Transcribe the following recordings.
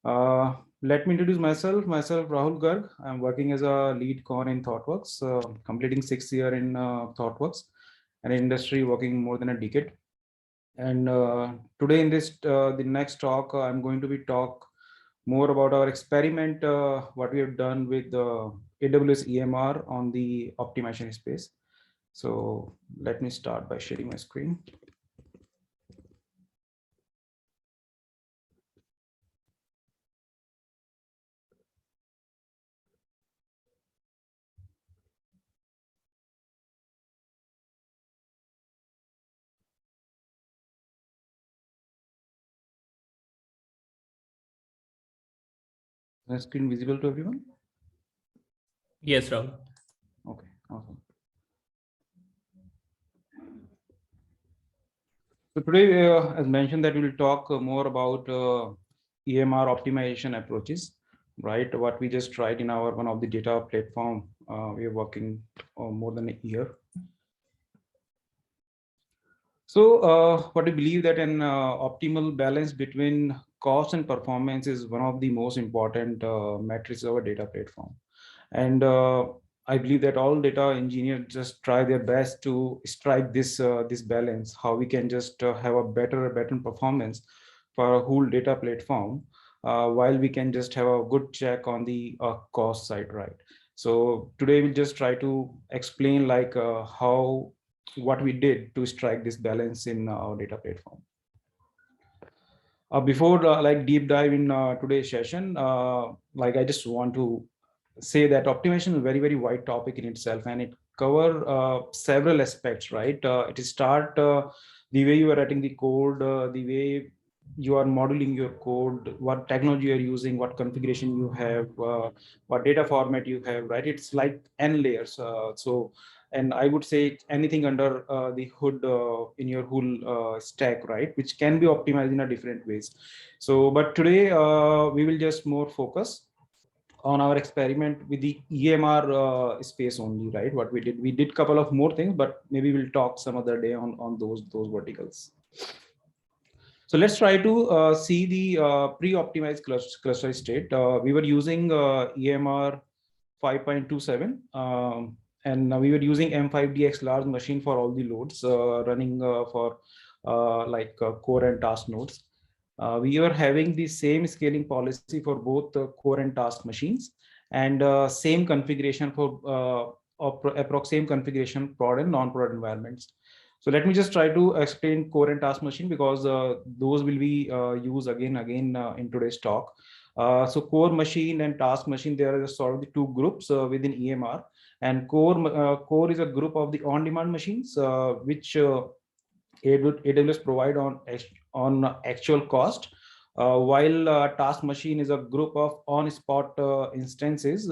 Let me introduce myself. Myself, Rahul Garg. I'm working as a lead con in ThoughtWorks, completing 6th year in ThoughtWorks, an industry working more than a decade. And today in this, the next talk, I'm going to be talk more about our experiment, what we have done with AWS EMR on the optimization space. So let me start by sharing my screen. Is the screen visible to everyone? Yes, Rahul. Okay, awesome. So today, as mentioned, that we will talk more about EMR optimization approaches, right? What we just tried in our one of the data platform. We are working more than a year. So what we believe that an optimal balance between cost and performance is one of the most important metrics of a data platform. And I believe that all data engineers just try their best to strike this this balance, how we can just have a better performance for a whole data platform, while we can just have a good check on the cost side, right? So today we'll just try to explain like how what we did to strike this balance in our data platform. Before like deep dive in today's session, like I just want to say that optimization is a very wide topic in itself, and it cover several aspects, right? It start the way you are writing the code, the way you are modeling your code, what technology you're using, what configuration you have, what data format you have, right? It's like n layers. And I would say anything under the hood in your whole stack, right, which can be optimized in a different ways. So but today we will just more focus on our experiment with the EMR space only, right? What we did couple of more things, but maybe we'll talk some other day on those verticals. So let's try to see the pre-optimized cluster state. We were using EMR 5.27, and we were using M5DX large machine for all the loads running for core and task nodes. We were having the same scaling policy for both core and task machines, and same configuration for approx same configuration prod and non-prod environments. So let me just try to explain core and task machine, because those will be used again in today's talk. So core machine and task machine, there are sort of the two groups within EMR, and core is a group of the on-demand machines which AWS provide on actual cost, while task machine is a group of on-spot instances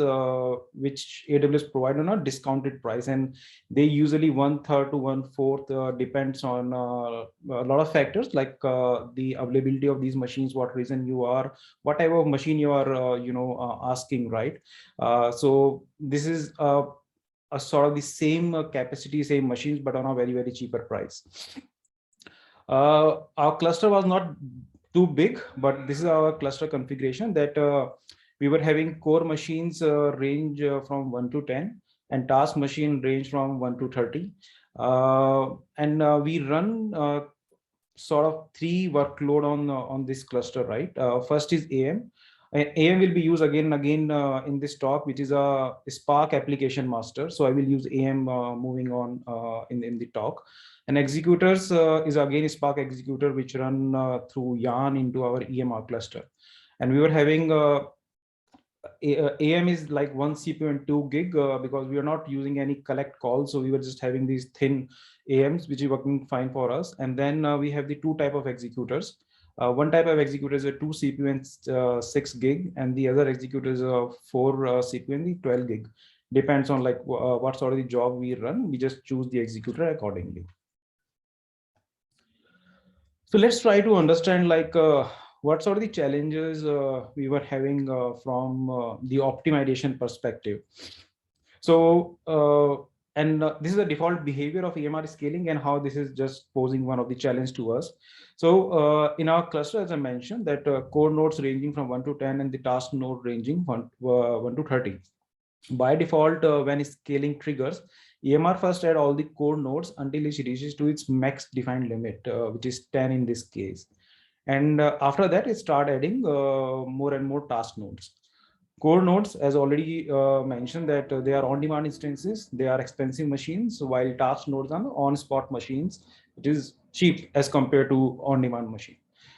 which AWS provide on a discounted price, and they usually 1/3 to 1/4 depends on a lot of factors, like the availability of these machines, what region you are, what type of machine you are asking, right? So this is a sort of the same capacity, same machines, but on a very cheaper price. Our cluster was not too big, but this is our cluster configuration, that we were having core machines range from 1 to 10, and task machine range from 1 to 30. And we run sort of 3 workload on this cluster, right? First is AM. AM will be used again and again in this talk, which is a Spark application master. So I will use AM moving on in the talk. And executors is again Spark executor, which run through Yarn into our EMR cluster. And we were having AM is like 1 CPU and 2 gig because we are not using any collect calls. So we were just having these thin AMs, which is working fine for us. And then we have the 2 type of executors. One type of executor is a 2 CPU and 6 gig, and the other executor is a 4 CPU and the 12 gig. Depends on like what sort of the job we run. We just choose the executor accordingly. So let's try to understand like what sort of the challenges we were having from the optimization perspective. So and this is the default behavior of EMR scaling and how this is just posing one of the challenge to us. So in our cluster, as I mentioned, that core nodes ranging from 1 to 10 and the task node ranging 1 to 30. By default, when scaling triggers, EMR first add all the core nodes until it reaches to its max defined limit, which is 10 in this case. And after that, it start adding more and more task nodes. Core nodes, as already mentioned, that they are on-demand instances, they are expensive machines, while task nodes are on-spot machines, which is cheap as compared to on-demand machine.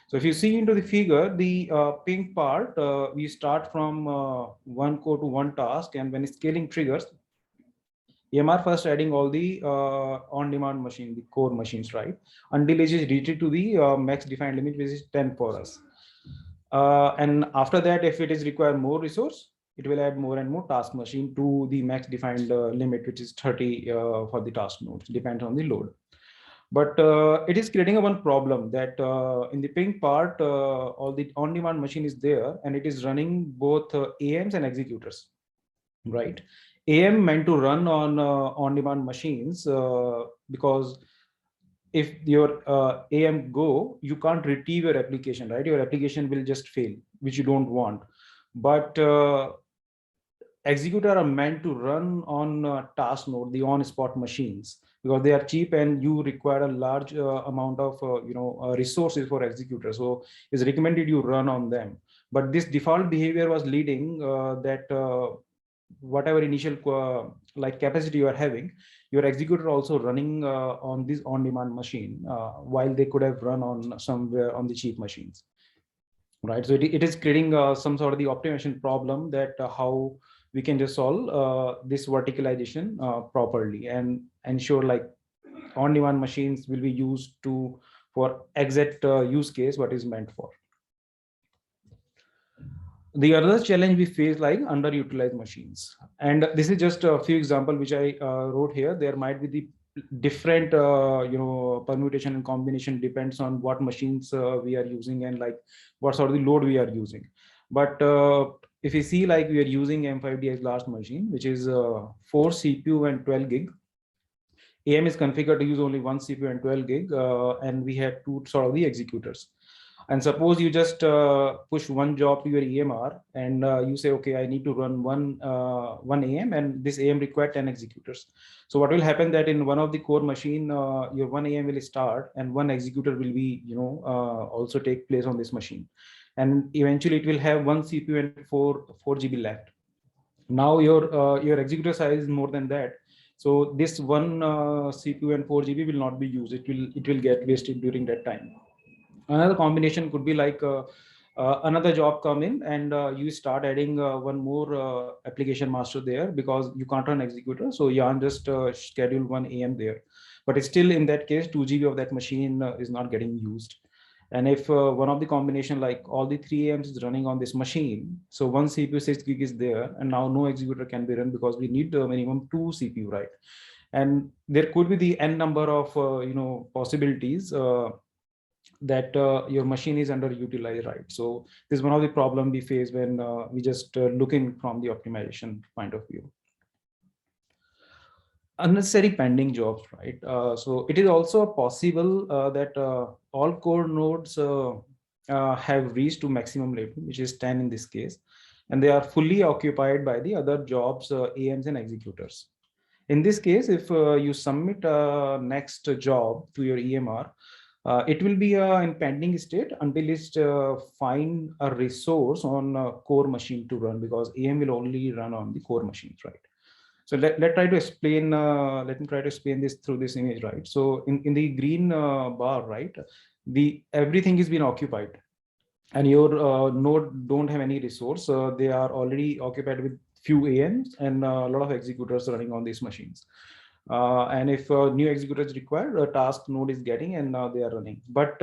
So if you see into the figure, the pink part, we start from one core to one task, and when scaling triggers, EMR first adding all the on-demand machine, the core machines, right? Until it is reached to the max defined limit, which is 10 for us. And after that, if it is require more resource, it will add more and more task machine to the max defined limit, which is 30 for the task nodes, depends on the load. But it is creating a one problem that in the pink part, all the on-demand machine is there and it is running both AMs and executors, right? AM meant to run on on-demand machines because if your AM go, you can't retrieve your application, right? Your application will just fail, which you don't want. But executor are meant to run on task node, the on-spot machines, because they are cheap and you require a large amount of resources for executor. So it's recommended you run on them. But this default behavior was leading that whatever initial like capacity you are having, your executor also running on this on-demand machine while they could have run on somewhere on the cheap machines, right? So it is creating some sort of the optimization problem that how we can just solve this verticalization properly and ensure like on-demand machines will be used to for exact use case what is meant for. The other challenge we face like underutilized machines, and this is just a few examples which I wrote here. There might be the different permutation and combination depends on what machines we are using and like what sort of the load we are using. But if you see like we are using M5DX last machine, which is 4 CPU and 12 gig. AM is configured to use only one CPU and 12 gig, and we have two sort of the executors. And suppose you just push one job to your EMR and you say, okay, I need to run one AM and this AM require 10 executors. So what will happen that in one of the core machine, your one AM will start and one executor will be, also take place on this machine. And eventually it will have one CPU and 4 GB left. Now your executor size is more than that. So this one CPU and 4 GB will not be used. It will get wasted during that time. Another combination could be like another job come in and you start adding one more application master there because you can't run executor. So you can just schedule one AM there. But it's still in that case, 2 GB of that machine is not getting used. And if one of the combination, like all the 3 AMs is running on this machine, so one CPU 6 gig is there, and now no executor can be run because we need minimum 2 CPU, right? And there could be the n number of possibilities that your machine is underutilized, right? So this is one of the problem we face when we just looking from the optimization point of view. Unnecessary pending jobs, right? So it is also possible that all core nodes have reached to maximum level, which is 10 in this case, and they are fully occupied by the other jobs, AMs and executors. In this case, if you submit next job to your EMR, it will be in pending state until it find a resource on core machine to run, because AM will only run on the core machines, right? So let me try to explain this through this image, right? So in the green bar, right, everything is being occupied, and your node don't have any resource. They are already occupied with few AMs and a lot of executors running on these machines. And if new executors required, a task node is getting and now they are running. But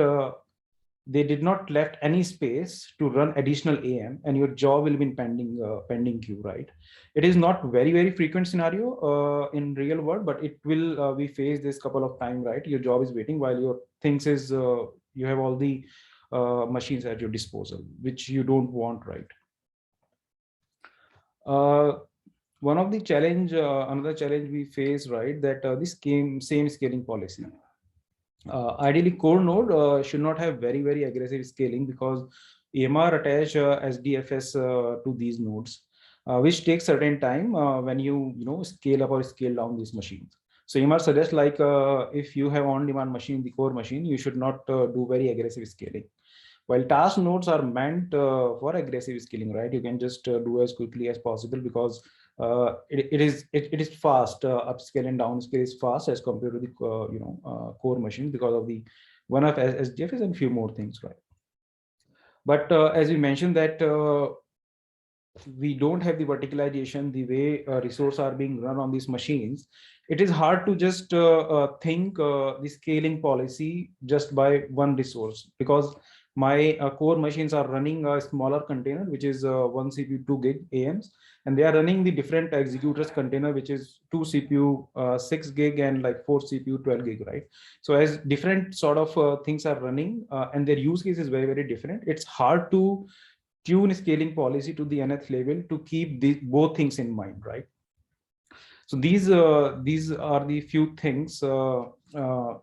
they did not left any space to run additional AM, and your job will be in pending queue, right? It is not very frequent scenario in real world, but it will we face this couple of time, right? Your job is waiting while your things is you have all the machines at your disposal, which you don't want, right? one of the another challenge we face, right, that this same scaling policy. Ideally, core node should not have very aggressive scaling, because EMR attach SDFS to these nodes, which takes certain time when you scale up or scale down these machines. So EMR suggests, like, if you have on-demand machine, the core machine, you should not do very aggressive scaling. While task nodes are meant for aggressive scaling, right? You can just do as quickly as possible, because it is fast. Upscale and downscale is fast as compared to the core machine, because of the one of SDFs and few more things, right? But as we mentioned that we don't have the verticalization the way resources are being run on these machines. It is hard to just think the scaling policy just by one resource, because my core machines are running a smaller container, which is 1 CPU 2 gig AMs, and they are running the different executors container, which is 2 CPU 6 gig and like 4 CPU 12 gig, right? So as different sort of things are running and their use case is very different, it's hard to tune scaling policy to the nth level to keep both things in mind, right? So these are the few things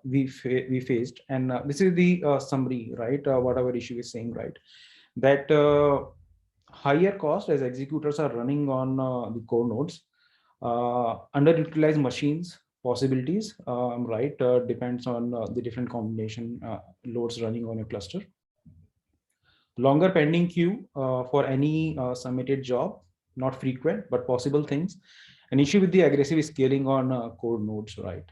we faced, and this is the summary, right? What our issue is saying, right? That higher cost as executors are running on the core nodes, underutilized machines possibilities, right? Depends on the different combination loads running on your cluster. Longer pending queue for any submitted job, not frequent but possible things. An issue with the aggressive scaling on core nodes, right?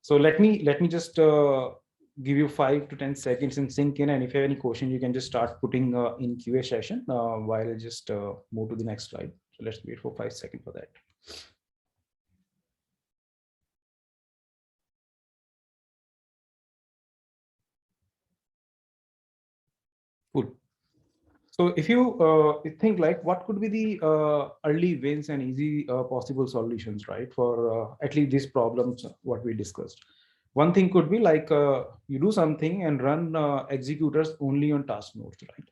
So let me just give you 5 to 10 seconds and sink in, and if you have any question, you can just start putting in QA session while I just move to the next slide. So let's wait for 5 seconds for that. Cool. So if you think like what could be the early wins and easy possible solutions, right, for at least these problems, what we discussed. One thing could be like you do something and run executors only on task nodes, right?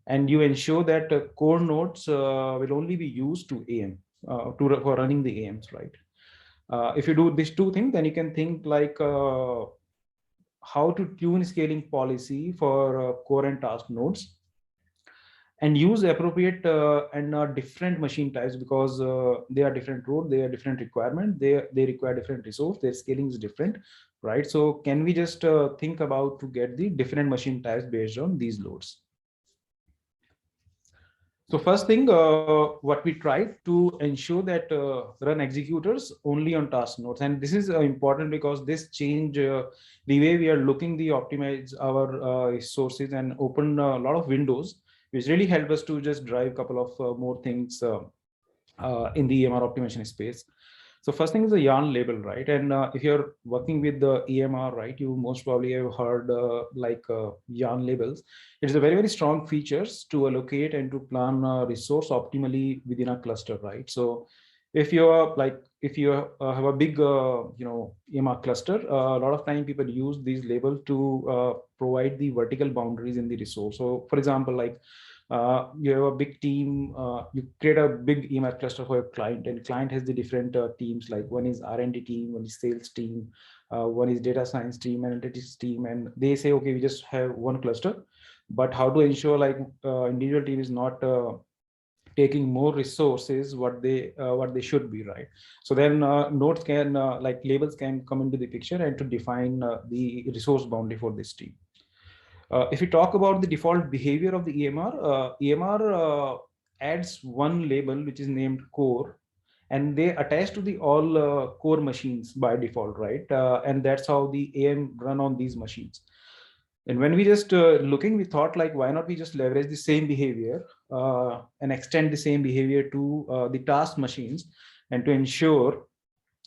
And you ensure that core nodes will only be used to AM for running the AMs, right? If you do these two things, then you can think like how to tune scaling policy for core and task nodes, and use appropriate and different machine types, because they are different road, they are different requirement, they require different resource, their scaling is different, right? So can we just think about to get the different machine types based on these loads? So first thing, what we tried to ensure that run executors only on task nodes, and this is important because this change the way we are looking the optimize our resources and open a lot of windows, which really help us to just drive a couple of more things in the EMR optimization space. So first thing is the yarn label, right? And if you're working with the EMR, right, you most probably have heard yarn labels. It's a very strong features to allocate and to plan resource optimally within a cluster, right? So if you have a big EMR cluster, a lot of time people use these labels to provide the vertical boundaries in the resource. So for example, like you have a big team, you create a big email cluster for your client, and client has the different teams, like one is R&D team, one is sales team, one is data science team, analytics team, and they say, okay, we just have one cluster, but how to ensure like individual team is not taking more resources what they should be, right? So then nodes can like labels can come into the picture and to define the resource boundary for this team. If we talk about the default behavior of the EMR, EMR adds one label which is named core, and they attach to the all core machines by default, right? And that's how the AM run on these machines. And when we just looking, we thought like, why not we just leverage the same behavior and extend the same behavior to the task machines, and to ensure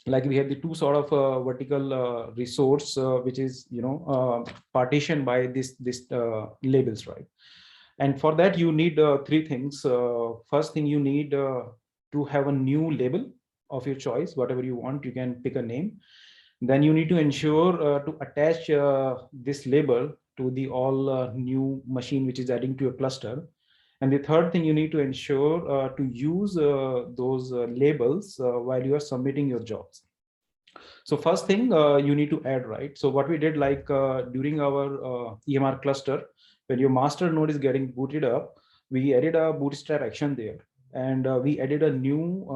like we have the two sort of vertical resource which is partitioned by this labels, right? And for that you need three things. First thing, you need to have a new label of your choice, whatever you want, you can pick a name. Then you need to ensure to attach this label to the all new machine which is adding to your cluster. And the third thing, you need to ensure to use those labels while you are submitting your jobs. So first thing you need to add, right? So what we did, like during our EMR cluster, when your master node is getting booted up, we added a bootstrap action there. And we added a new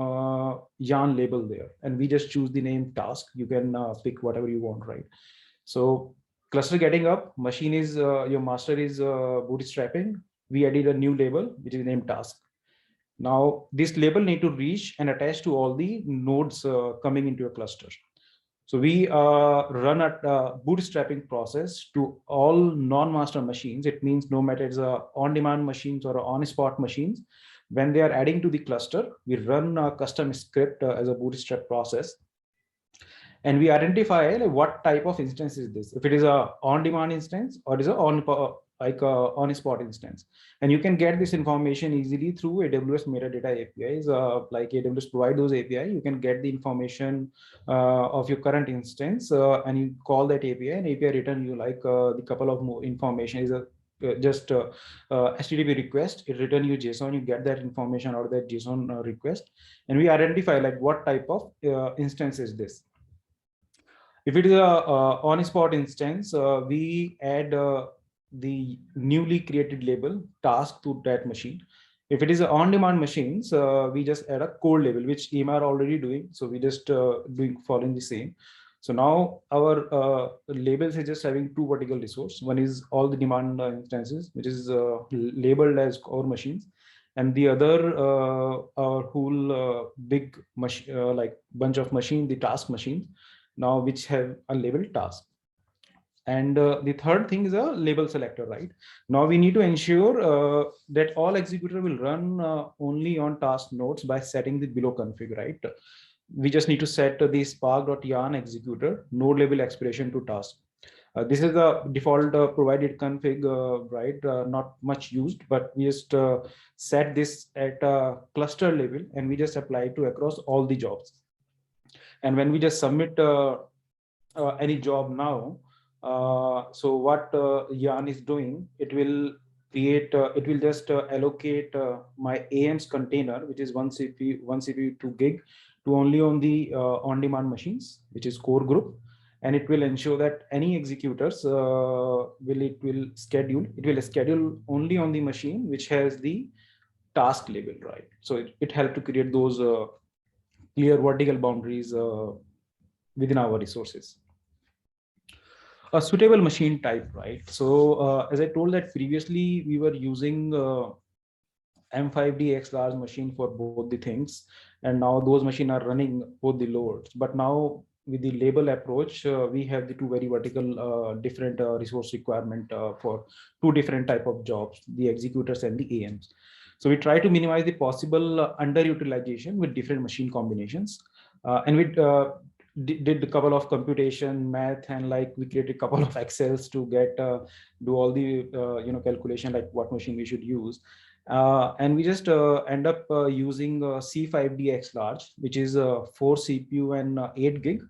yarn label there. And we just choose the name task. You can pick whatever you want, right? So cluster getting up, machine is, your master is bootstrapping. We added a new label, which is named task. Now this label need to reach and attach to all the nodes coming into a cluster. So we run a bootstrapping process to all non-master machines. It means no matter it's on-demand machines or on-spot machines, when they are adding to the cluster, we run a custom script as a bootstrap process. And we identify like, what type of instance is this, if it is a on-demand instance or is a on-spot instance. And you can get this information easily through AWS metadata APIs. Like AWS provide those API, you can get the information of your current instance, and you call that API, and API return you like the couple of more information is a just HTTP request, it return you JSON, you get that information out of that JSON request, and we identify like what type of instance is this. If it is a on-spot instance, we add the newly created label task to that machine. If it is an on-demand machines, we just add a code label, which EMR already doing. So we just following the same. So now our labels is just having two vertical resource. One is all the demand instances, which is labeled as core machines. And the other, our whole big like bunch of machine, the task machines, now which have a label task. And the third thing is a label selector, right? Now we need to ensure that all executor will run only on task nodes by setting the below config, right? We just need to set the spark.yarn executor node label expiration to task. This is the default provided config, right? Not much used, but we just set this at a cluster level, and we just apply it to across all the jobs. And when we just submit any job now, so what Yarn is doing, it will create, it will just allocate my AM's container, which is one CPU 2 gig, to only on the on-demand machines, which is core group. And it will ensure that any executors it will schedule only on the machine which has the task label, right? So it helped to create those clear vertical boundaries within our resources. A suitable machine type, right? So as I told that previously, we were using M5D X large machine for both the things, and now those machines are running both the loads. But now with the label approach, we have the two very vertical different resource requirement for two different type of jobs, the executors and the AMs. So we try to minimize the possible underutilization with different machine combinations. And we did a couple of computation math, and like we created a couple of Excels to get do all the calculation like what machine we should use. And we just end up using C5DX large, which is 4 CPU and 8 gig.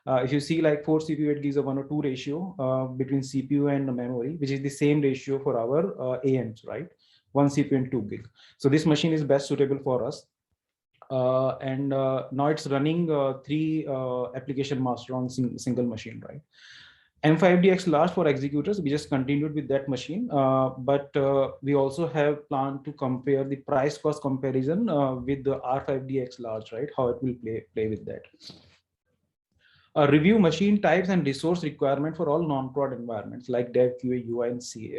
If you see like 4 CPU, 8 gigs, a 1:2 ratio between CPU and memory, which is the same ratio for our AMs, right? 1 CPU and 2 gig. So this machine is best suitable for us. And now it's running 3 application master on single machine, right? M5DX large for executors, we just continued with that machine, but we also have planned to compare the price cost comparison with the R5DX large, right? How it will play with that. Review machine types and resource requirement for all non-prod environments like dev, QA, UI, and CI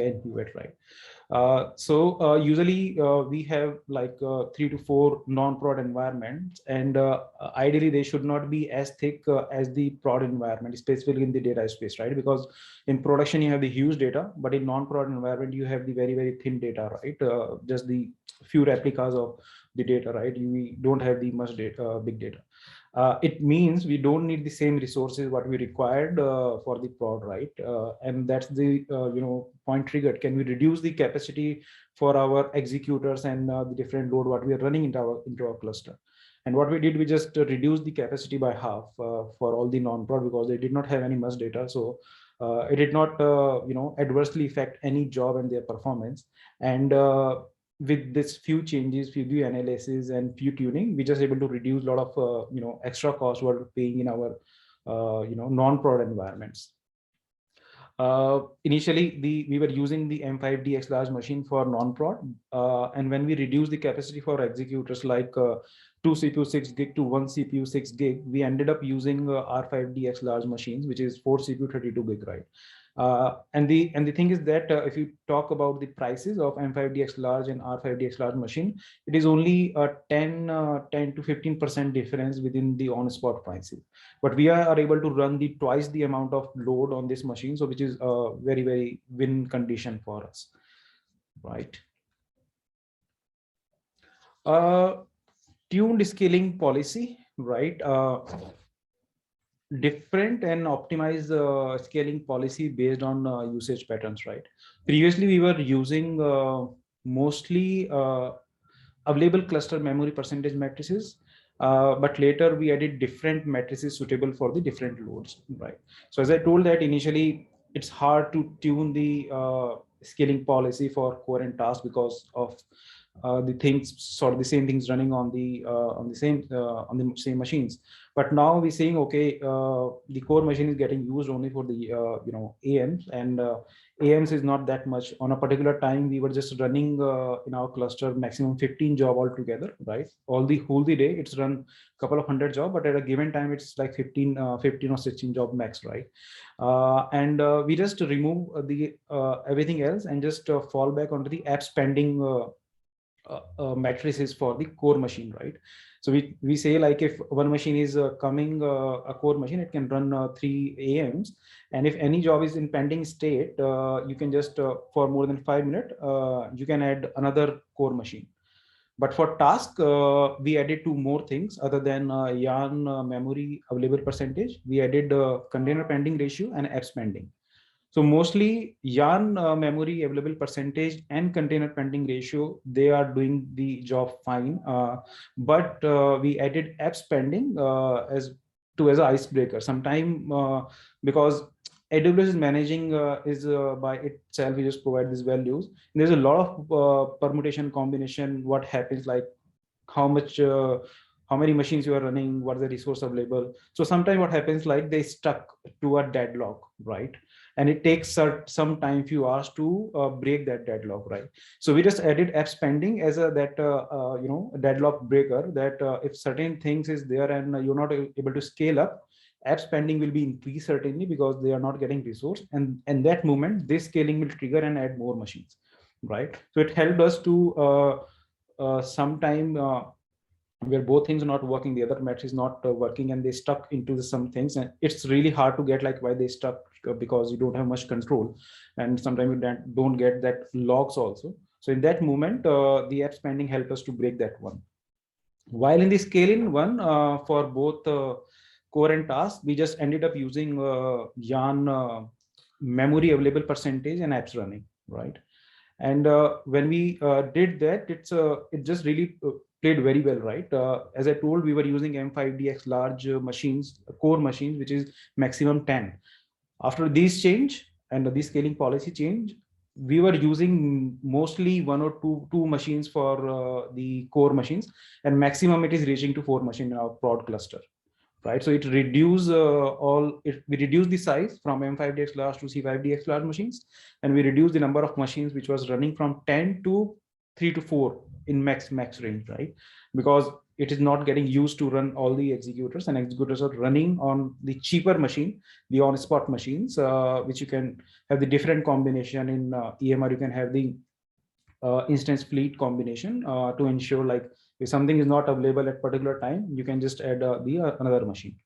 and UAT, right? So usually we have like 3 to 4 non-prod environments, and ideally they should not be as thick as the prod environment, specifically in the data space, right? Because in production you have the huge data, but in non-prod environment you have the very, very thin data, right? Just the few replicas of the data, right? You don't have the much data, big data. It means we don't need the same resources what we required for the prod, right? And that's the point triggered. Can we reduce the capacity for our executors and the different load what we are running into our cluster? And what we did, we just reduced the capacity by half for all the non-prod because they did not have any much data. So It did not, adversely affect any job and their performance. And with this few changes, few analysis and few tuning, we just able to reduce a lot of, extra costs we're paying in our, non-prod environments. Initially, we were using the M5DX large machine for non-prod, and when we reduced the capacity for executors like 2 CPU 6 gig to 1 CPU 6 gig, we ended up using R5DX large machines, which is 4 CPU 32 gig, right? And the thing is that if you talk about the prices of M5DX large and R5DX large machine, it is only a 10 to 15% difference within the on-spot prices. But we are able to run the twice the amount of load on this machine, so which is a very, very win condition for us, right? Tuned scaling policy, right? Different and optimized scaling policy based on usage patterns, right? Previously, we were using mostly available cluster memory percentage matrices, but later we added different matrices suitable for the different loads, right? So as I told that initially, it's hard to tune the scaling policy for core and task because of the things, sort of the same things running on the same machines. But now we're saying, okay, the core machine is getting used only for the AMs, and AMs is not that much. On a particular time, we were just running in our cluster maximum 15 job altogether, right? All the whole the day, it's run a couple of hundred job, but at a given time, it's like 15 or 16 job max, right? And we just remove the everything else and just fall back onto the app spending matrices for the core machine, right? So we say, like, if one machine is coming a core machine, it can run 3 AMs, and if any job is in pending state, you can just for more than 5 minutes you can add another core machine. But for task, we added 2 more things other than yarn memory available percentage. We added container pending ratio and apps pending. So mostly yarn memory available percentage and container pending ratio, they are doing the job fine. But we added apps pending as an icebreaker. Sometime because AWS is managing by itself, we just provide these values. And there's a lot of permutation combination. What happens, like how many machines you are running, what is the resource available. So sometimes what happens, like they stuck to a deadlock, right? And it takes some time, few hours to break that deadlock, right? So we just added apps pending as a deadlock breaker, that if certain things is there and you're not able to scale up, apps pending will be increased certainly because they are not getting resource, and in that moment this scaling will trigger and add more machines, right? So it helped us to sometime where both things are not working, the other match is not working, and they stuck into some things, and it's really hard to get like why they stuck, because you don't have much control, and sometimes you don't get that logs also. So in that moment, the app spending helped us to break that one. While in the scaling one, for both core and task, we just ended up using yarn memory available percentage and apps running, right? And when we did that, it just really played very well, right? As I told, we were using M5DX large machines, core machines, which is maximum 10. After these change and the scaling policy change, we were using mostly 1 or 2 machines for the core machines, and maximum it is reaching to 4 machines in our prod cluster, right? So it reduce we reduce the size from M5DX large to C5DX large machines, and we reduce the number of machines which was running from 10 to 3 to 4 in max range, right? Because it is not getting used to run all the executors, and executors are running on the cheaper machine, the on-spot machines, which you can have the different combination in EMR. You can have the instance fleet combination to ensure, like, if something is not available at particular time, you can just add another machine,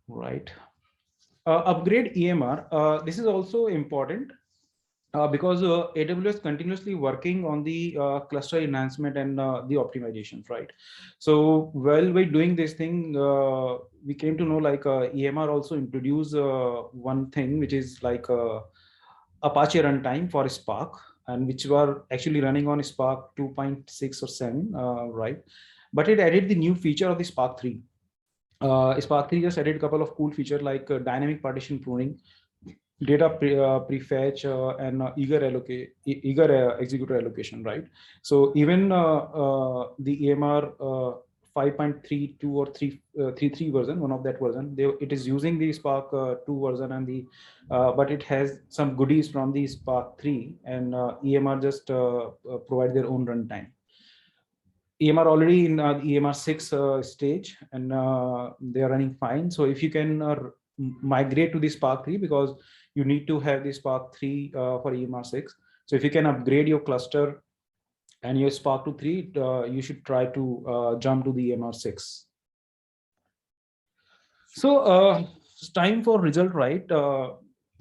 right? Upgrade EMR. This is also important because AWS continuously working on the cluster enhancement and the optimization, right? So while we're doing this thing, we came to know, like, EMR also introduced one thing, which is like Apache runtime for Spark, and which were actually running on Spark 2.6 or 7, right? But it added the new feature of the Spark 3. Spark 3 just added a couple of cool features like dynamic partition pruning, data prefetch, and eager executor allocation, right? So even the EMR 5.32 or 3.33 version, one of that version, it is using the Spark 2 version, and but it has some goodies from the Spark 3, and EMR just provide their own runtime. EMR already in the EMR 6 stage, and they are running fine. So if you can migrate to the Spark 3, because you need to have the Spark 3 for EMR 6. So if you can upgrade your cluster and your Spark to 3, you should try to jump to the EMR 6. So it's time for result, right? So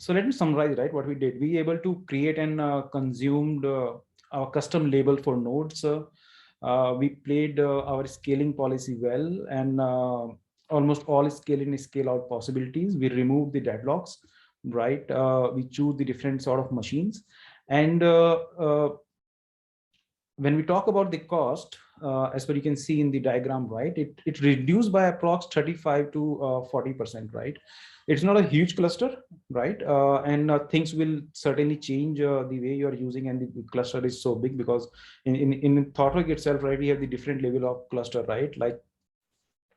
let me summarize, right, what we did. We able to create and consumed our custom label for nodes. We played our scaling policy well, and almost all scale in scale out possibilities. We removed the deadlocks, right? We choose the different sort of machines. And when we talk about the cost, as per you can see in the diagram, right, it reduced by approx 35 to 40%, right? It's not a huge cluster, right? And things will certainly change the way you are using, and the cluster is so big because in ThoughtWorks itself, right, we have the different level of cluster, right? Like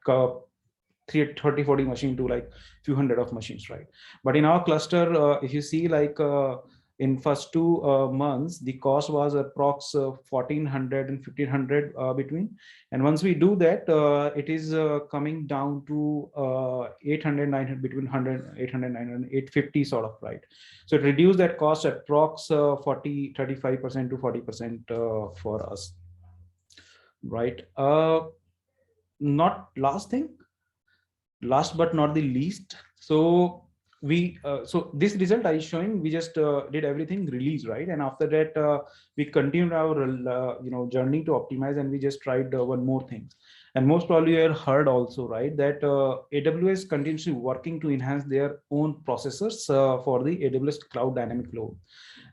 30-40 machine to like few hundred of machines, right? But in our cluster, if you see, like in first 2 months, the cost was approx 1,400 and 1,500 between. And once we do that, it is coming down to 800, 900, between 100, 800, 900, 850 sort of, right? So it reduced that cost approx 35% to 40% for us, right? Not last thing, last but not the least. So we so this result I showing, we just did everything release, right? And after that we continued our journey to optimize, and we just tried one more thing. And most probably you have heard also, right, that AWS continuously working to enhance their own processors for the AWS cloud dynamic load.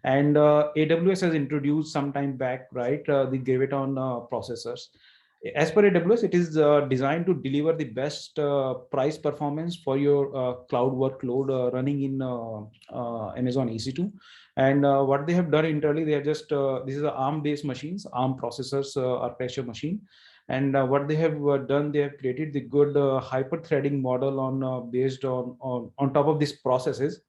And AWS has introduced some time back, right, the Graviton processors. As per AWS, it is designed to deliver the best price performance for your cloud workload running in Amazon EC2. And what they have done internally, they have just, this is a ARM-based machines, ARM processors architecture machine. And what they have done, they have created the good hyper-threading model on based on top of these processes,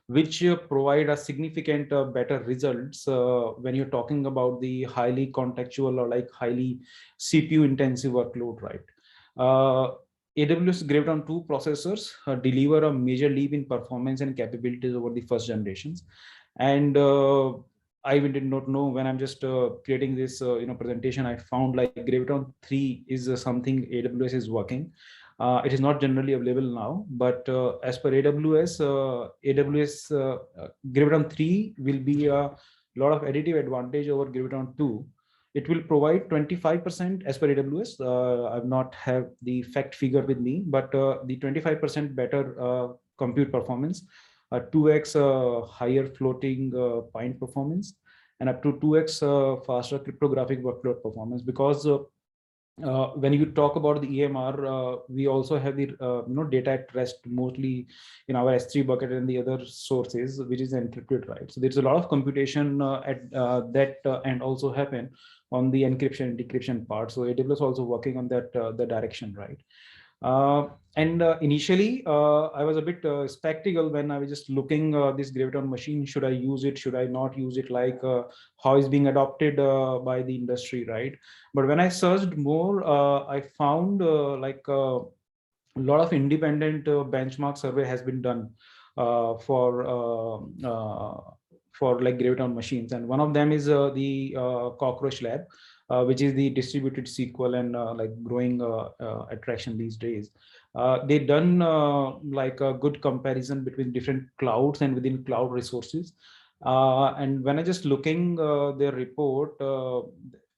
which provide a significant better results when you're talking about the highly contextual or like highly CPU intensive workload, right? AWS Graviton 2 processors deliver a major leap in performance and capabilities over the first generations. And I did not know, when I'm just creating this presentation, I found like Graviton 3 is something AWS is working. It is not generally available now, but as per AWS, Graviton 3 will be a lot of additive advantage over Graviton 2. It will provide 25% as per AWS. I've not have the fact figure with me, but the 25% better compute performance, 2x higher floating point performance, and up to 2x faster cryptographic workload performance. Because when you talk about the EMR, we also have the data at rest mostly in our S3 bucket and the other sources, which is encrypted, right? So there's a lot of computation at that and also happen on the encryption and decryption part. So AWS also working on that the direction, right? And initially, I was a bit skeptical when I was just looking this Graviton machine. Should I use it? Should I not use it? Like how is being adopted by the industry, right? But when I searched more, I found like a lot of independent benchmark survey has been done for like Graviton machines, and one of them is the Cockroach Lab, which is the distributed SQL and like growing attraction these days. They done like a good comparison between different clouds and within cloud resources. And when I just looking their report,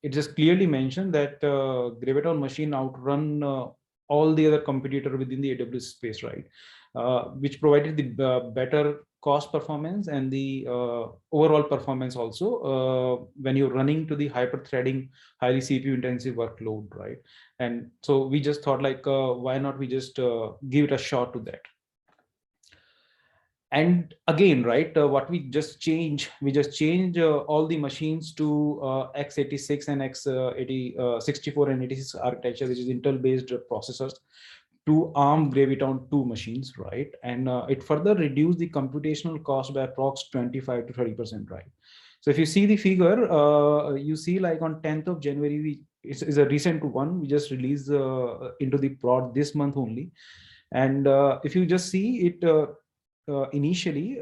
it just clearly mentioned that Graviton machine outrun all the other competitor within the AWS space, right? which provided the better cost performance and the overall performance also when you're running to the hyper threading, highly CPU intensive workload, right? And so we just thought like, why not we just give it a shot to that. And again, right, what we just change all the machines to x86 and x64 and 86 architecture, which is Intel based processors, to ARM Graviton 2 machines, right? And it further reduced the computational cost by approx 25 to 30%, right? So if you see the figure, you see like on 10th of January, it's a recent one, we just released into the prod this month only. And if you just see it, initially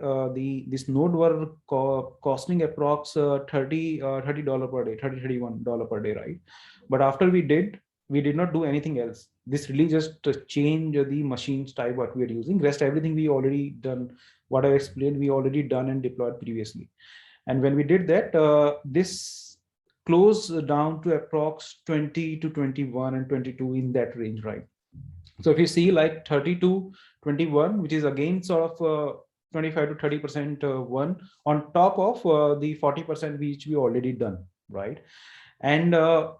this node were costing approx $30 per day, $31 per day, right? But after we did not do anything else. This really just change the machines type what we are using. Rest everything we already done. What I explained, we already done and deployed previously. And when we did that, this closed down to approx 20 to 21 and 22 in that range, right? So if you see like 30 to 21, which is again sort of 25 to 30% one on top of the 40% which we already done, right? And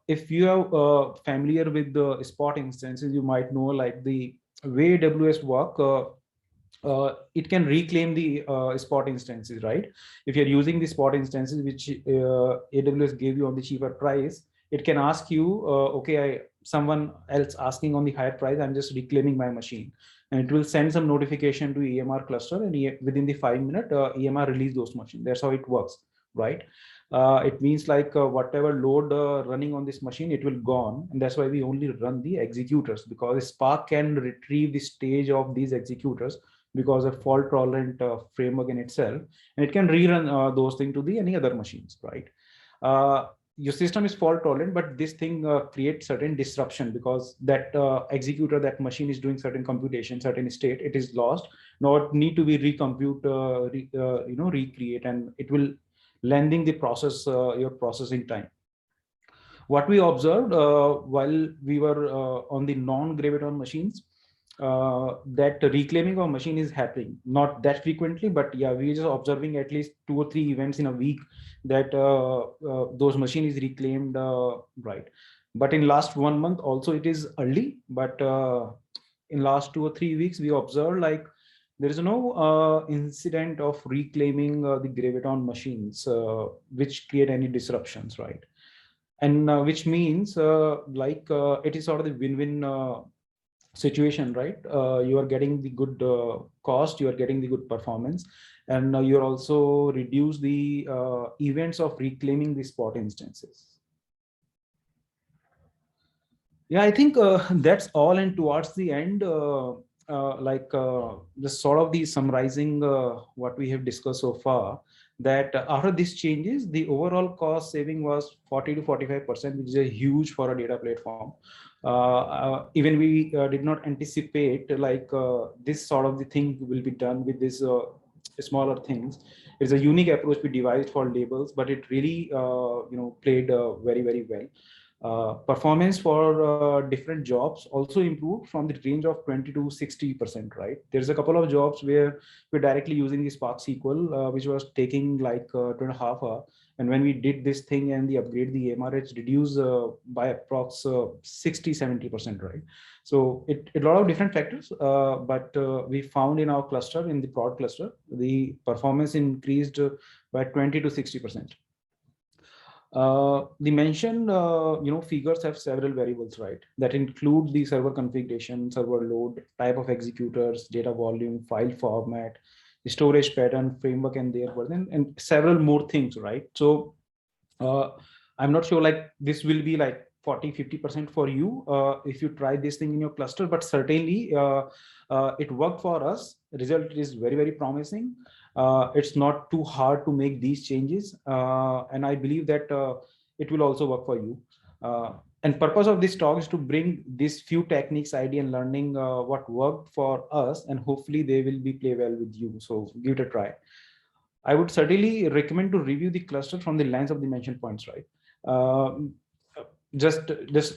if you are familiar with the Spot instances, you might know like the way AWS work, it can reclaim the Spot instances, right? If you're using the Spot instances, which AWS gave you on the cheaper price, it can ask you, okay, someone else asking on the higher price, I'm just reclaiming my machine. And it will send some notification to EMR cluster, and within the 5 minute, EMR release those machines. That's how it works, right? It means like whatever load running on this machine, it will gone. And that's why we only run the executors, because Spark can retrieve the stage of these executors because of fault tolerant framework in itself, and it can rerun those things to the any other machines, right? Your system is fault tolerant, but this thing creates certain disruption because that executor, that machine is doing certain computation, certain state, it is lost. Now it need to be recompute, recreate, and it will lending the process, your processing time. What we observed while we were on the non-Graviton machines, that reclaiming of machine is happening, not that frequently, but yeah, we're just observing at least 2 or 3 events in a week that those machine is reclaimed, right? But in last 1 month also it is early, but in last 2 or 3 weeks we observed like there is no incident of reclaiming the Graviton machines which create any disruptions, right? And which means it is sort of the win-win situation, right? You are getting the good cost, you are getting the good performance, and you're also reduce the events of reclaiming the Spot instances. Yeah, I think that's all. And towards the end, just sort of the summarizing what we have discussed so far, that after these changes, the overall cost saving was 40 to 45%, which is a huge for a data platform. Even we did not anticipate this sort of the thing will be done with this smaller things. It's a unique approach we devised for labels, but it really played very, very well. Performance for different jobs also improved from the range of 20 to 60%, right? There's a couple of jobs where we're directly using the Spark SQL, which was taking like 2.5 hours. And when we did this thing and the upgrade, the MRH reduced by approx 60, 70%, right? So a lot of different factors, but we found in our cluster, in the prod cluster, the performance increased by 20 to 60%. The mentioned figures have several variables, right? That include the server configuration, server load, type of executors, data volume, file format, the storage pattern, framework, and their version, and several more things, right? So I'm not sure like this will be like 40-50% for you if you try this thing in your cluster, but certainly it worked for us. Result is very, very promising. It's not too hard to make these changes, and I believe that it will also work for you. And purpose of this talk is to bring these few techniques, idea, and learning what worked for us, and hopefully they will be play well with you. So give it a try. I would certainly recommend to review the cluster from the lens of the mentioned points, right? just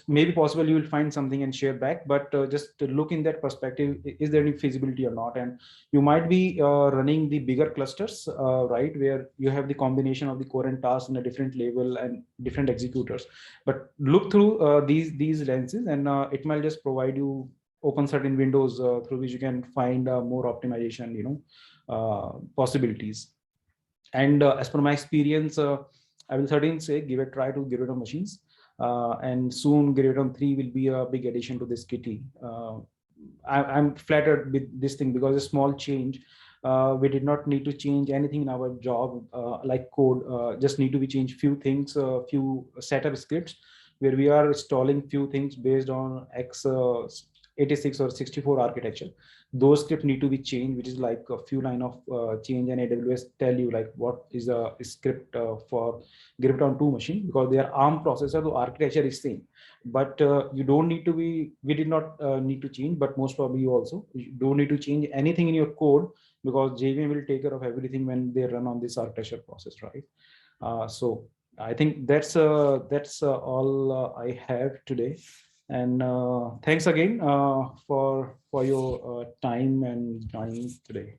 maybe possible you will find something and share back, but just to look in that perspective, is there any feasibility or not? And you might be running the bigger clusters, right, where you have the combination of the core and task in a different level and different executors. But look through these lenses, and it might just provide you open certain windows through which you can find more optimization, possibilities. And as per my experience, I will certainly say give a try to Graviton machines. And soon Graviton 3 will be a big addition to this kitty. I'm flattered with this thing because a small change. We did not need to change anything in our job, like code. Just need to be changed few things, few setup scripts, where we are installing few things based on x86 or 64 architecture. Those scripts need to be changed, which is like a few line of change, and AWS tell you like what is a script for Graviton 2 machine, because they are ARM processor, the architecture is same. But you don't need to be, we did not need to change, but most probably you don't need to change anything in your code, because JVM will take care of everything when they run on this architecture process, right? So I think that's all I have today. And thanks again for your time and joining today.